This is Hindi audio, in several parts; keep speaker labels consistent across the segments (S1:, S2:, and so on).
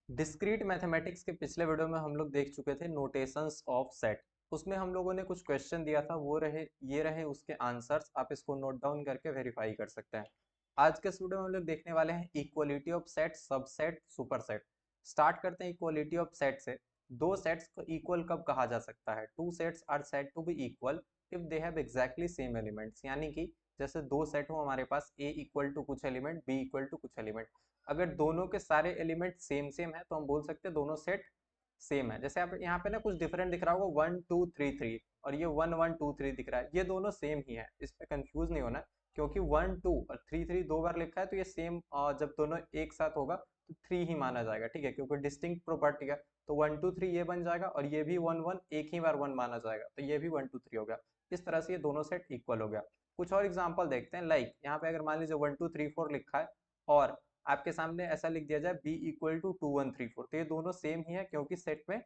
S1: डिस्क्रीट मैथमेटिक्स के पिछले वीडियो में हम लोग देख चुके थे नोटेशंस ऑफ सेट। उसमें हम लोगों ने कुछ क्वेश्चन दिया था, वो रहे ये रहे उसके आंसर्स। आप इसको नोट डाउन करके वेरीफाई कर सकते हैं। आज के इस वीडियो में हम लोग देखने वाले हैं equality of set, subset, superset. Start करते हैं इक्वलिटी ऑफ सेट से। दो सेट्स को इक्वल कब कहा जा सकता है? Two sets are said to be equal if they have exactly same elements. यानी कि जैसे दो सेट हो हमारे पास, ए इक्वल टू कुछ एलिमेंट, बी इक्वल टू कुछ एलिमेंट। अगर दोनों के सारे एलिमेंट सेम सेम है तो हम बोल सकते हैं दोनों सेट सेम है। जैसे आप यहाँ पे ना कुछ डिफरेंट दिख रहा होगा, 1 2 3 3 और ये 1 1 2 3 दिख रहा है, ये दोनों सेम ही है, इस पे कंफ्यूज नहीं होना। क्योंकि 1 2 और 3 3 दो बार लिखा है तो ये सेम, जब दोनों एक साथ होगा तो 3 ही माना जाएगा, ठीक है, क्योंकि डिस्टिंक्ट प्रॉपर्टी है। तो 1 2 3 ये बन जाएगा और ये भी 1 1 एक ही बार 1 माना जाएगा, तो ये भी 1 2 3 हो गया। इस तरह से ये दोनों सेट इक्वल हो गया। कुछ और एग्जाम्पल देखते हैं। लाइक यहाँ पे अगर मान लीजिए 1 2 3 4 लिखा है और आपके सामने ऐसा लिख दिया जाए b इक्वल टू 2 1 3 4, तो ये दोनों सेम ही है क्योंकि सेट में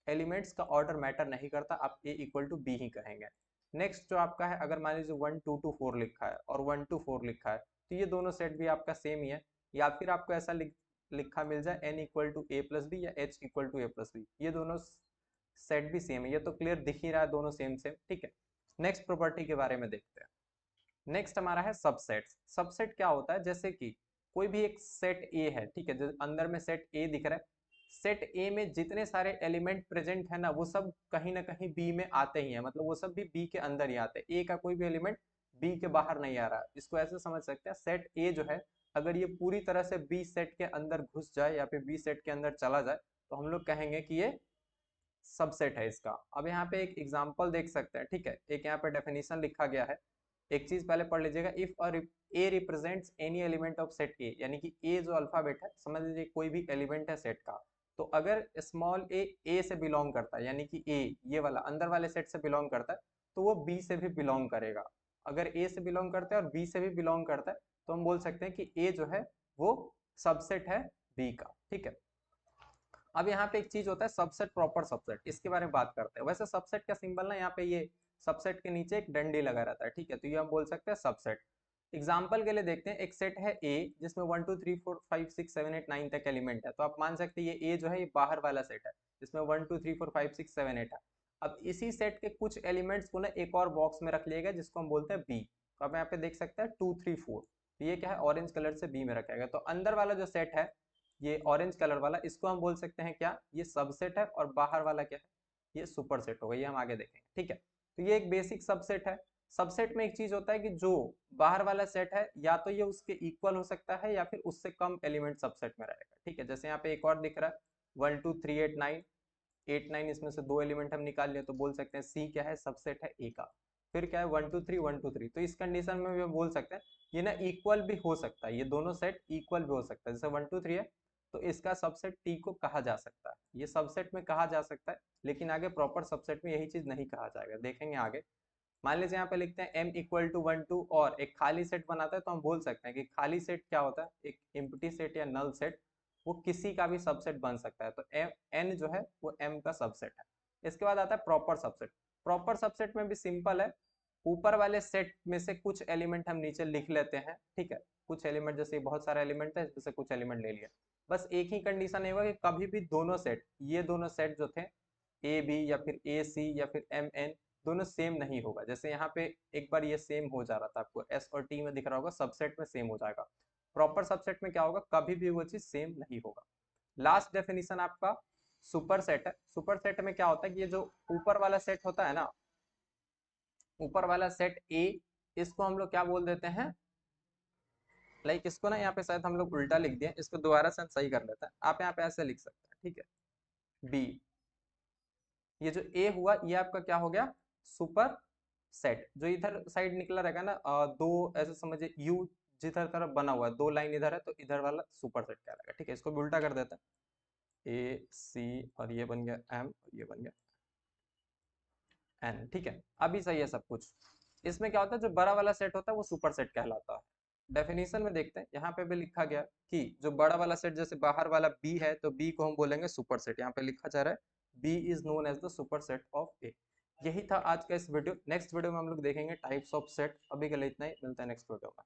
S1: एलिमेंट्स का ऑर्डर मैटर नहीं करता, आप a इक्वल टू बी ही कहेंगे। नेक्स्ट जो आपका है, अगर मान लीजिए 1 2 2 4 लिखा है और 1 2 4 लिखा है, तो ये दोनों सेट भी आपका सेम ही है। या फिर आपको ऐसा लिखा मिल जाए n equal to A plus B या h equal to A plus B, ये दोनों सेट भी सेम है। ये तो क्लियर दिख ही रहा है, दोनों सेम सेम, ठीक है। नेक्स्ट प्रॉपर्टी के बारे में देखते हैं। नेक्स्ट हमारा है सबसेट। सबसेट क्या होता है? जैसे कि कोई भी एक सेट ए है, ठीक है, जो अंदर में सेट ए दिख रहा है, सेट ए में जितने सारे एलिमेंट प्रेजेंट है ना, वो सब कहीं ना कहीं बी में आते ही हैं, मतलब वो सब भी बी के अंदर ही आते हैं। ए का कोई भी एलिमेंट बी के बाहर नहीं आ रहा। इसको ऐसे समझ सकते हैं, सेट ए जो है अगर ये पूरी तरह से बी सेट के अंदर घुस जाए या फिर बी सेट के अंदर चला जाए तो हम लोग कहेंगे कि ये सबसेट है इसका। अब यहाँ पे एक एग्जांपल देख सकते हैं, ठीक है, एक यहाँ पे डेफिनेशन लिखा गया है। एक चीज पहले पढ़ लीजिएगा, if A represents any element of set ए, यानी कि ए जो अल्फाबेट है, समझ लीजिए कोई भी एलिमेंट है सेट का, तो अगर स्मॉल ए से बिलोंग करता है, यानी कि ए ये वाला अंदर वाले सेट से बिलोंग करता है, तो वो बी से भी बिलोंग करेगा। अगर ए से बिलोंग करता है और बी से भी बिलोंग करता है तो हम बोल सकते हैं कि ए जो है वो सबसेट है बी का, ठीक है। अब यहाँ पे एक चीज होता है सबसेट, प्रॉपर सबसेट, इसके बारे में बात करते हैं। वैसे सबसेट का सिंबल ना यहाँ पे ये सबसेट के नीचे एक डंडी लगा रहता है, ठीक है, तो ये हम बोल सकते हैं सबसेट। एग्जाम्पल के लिए देखते हैं, एक सेट है ए जिसमें 1 2 3 4 5 6 7 8 9 तक एलिमेंट है, तो आप मान सकते हैं ये ए जो है ये बाहर वाला सेट है जिसमें 1 2 3 4 5 6 7 8 है। अब इसी सेट के कुछ एलिमेंट्स को ना एक और बॉक्स में रख लिया गया जिसको हम बोलते हैं बी। तो आप यहाँ पे देख सकते हैं 2 3 4, तो ये क्या है, ऑरेंज कलर से बी में रखा गया। तो अंदर वाला जो सेट है ये ऑरेंज कलर वाला, इसको हम बोल सकते हैं क्या, ये सबसेट है, और बाहर वाला क्या है, ये सुपरसेट होगा, ये हम आगे देखेंगे, ठीक है। तो ये एक बेसिक सबसेट है। सबसेट में एक चीज होता है कि जो बाहर वाला सेट है या तो ये उसके इक्वल हो सकता है या फिर उससे कम एलिमेंट सबसेट में रहेगा, ठीक है। जैसे यहाँ पे एक और दिख रहा है 1 2 3 8 9, 8 9, इसमें से दो एलिमेंट हम निकाल लिए तो बोल सकते हैं सी क्या है, सबसेट है ए का। फिर क्या है 1 2 3 1 2 3, तो इस कंडीशन में भी हम बोल सकते हैं ये ना इक्वल भी हो सकता है, ये दोनों सेट इक्वल भी हो सकता है। जैसे 1 2 3 है तो इसका सबसेट टी को कहा जा सकता है, ये सबसेट में कहा जा सकता है, लेकिन आगे प्रॉपर सबसेट में यही चीज नहीं कहा जाएगा, देखेंगे आगे। मान लीजिए यहाँ पे लिखते हैं m इक्वल टू 1 2 और एक खाली सेट बनाता है, तो हम बोल सकते हैं कि खाली सेट क्या होता है, एक एम्प्टी सेट या नल सेट, वो किसी का भी सबसेट बन सकता है। तो n जो है वो m का सबसेट है। इसके बाद आता है प्रॉपर सबसेट। प्रॉपर सबसेट में भी सिंपल है, ऊपर वाले सेट में से कुछ एलिमेंट हम नीचे लिख लेते हैं, ठीक है, कुछ एलिमेंट, जैसे बहुत सारा एलिमेंट है जैसे कुछ एलिमेंट ले लिया। बस एक ही कंडीशन है कि कभी भी दोनों सेट, ये दोनों सेट जो थे ए बी या फिर ए सी या फिर एम एन, दोनों सेम नहीं होगा। जैसे यहाँ पे एक बार ये सेम हो जा रहा था, आपको एस और टी में दिख रहा होगा, सबसेट में सेम हो जाएगा। प्रॉपर सबसेट में क्या होगा, कभी भी वो चीज सेम नहीं होगा। लास्ट डेफिनेशन आपका सुपर सेट है। सुपर सेट में क्या होता है कि ये जो ऊपर वाला सेट होता है ना, ऊपर वाला सेट ए, इसको हम लोग क्या बोल देते हैं, लाइक इसको ना यहाँ पे शायद हम लोग उल्टा लिख दिए, इसको दोबारा से हम सही कर लेते हैं। आप यहाँ पे ऐसे लिख सकते हैं, ठीक है, बी, ये जो ए हुआ ये आपका क्या हो गया, सुपर सेट। जो इधर साइड निकला रहेगा ना, दो ऐसे समझिए यू जिधर तरफ बना हुआ है, दो लाइन इधर है, तो इधर वाला सुपर सेट क्या रहेगा, ठीक है। इसको भी उल्टा कर देते हैं, ए सी और ये बन गया एम और ये बन गया एन, ठीक है। अभी सही है सब कुछ। इसमें क्या होता है, जो बड़ा वाला सेट होता है वो सुपर सेट कहलाता है। डेफिनेशन में देखते हैं, यहाँ पे भी लिखा गया कि जो बड़ा वाला सेट, जैसे बाहर वाला बी है तो बी को हम बोलेंगे सुपर सेट, यहाँ पे लिखा जा रहा है B is known as the super set of A. यही था आज का इस वीडियो। नेक्स्ट वीडियो में हम लोग देखेंगे टाइप्स ऑफ सेट। अभी के लिए इतना ही, मिलता है नेक्स्ट वीडियो में।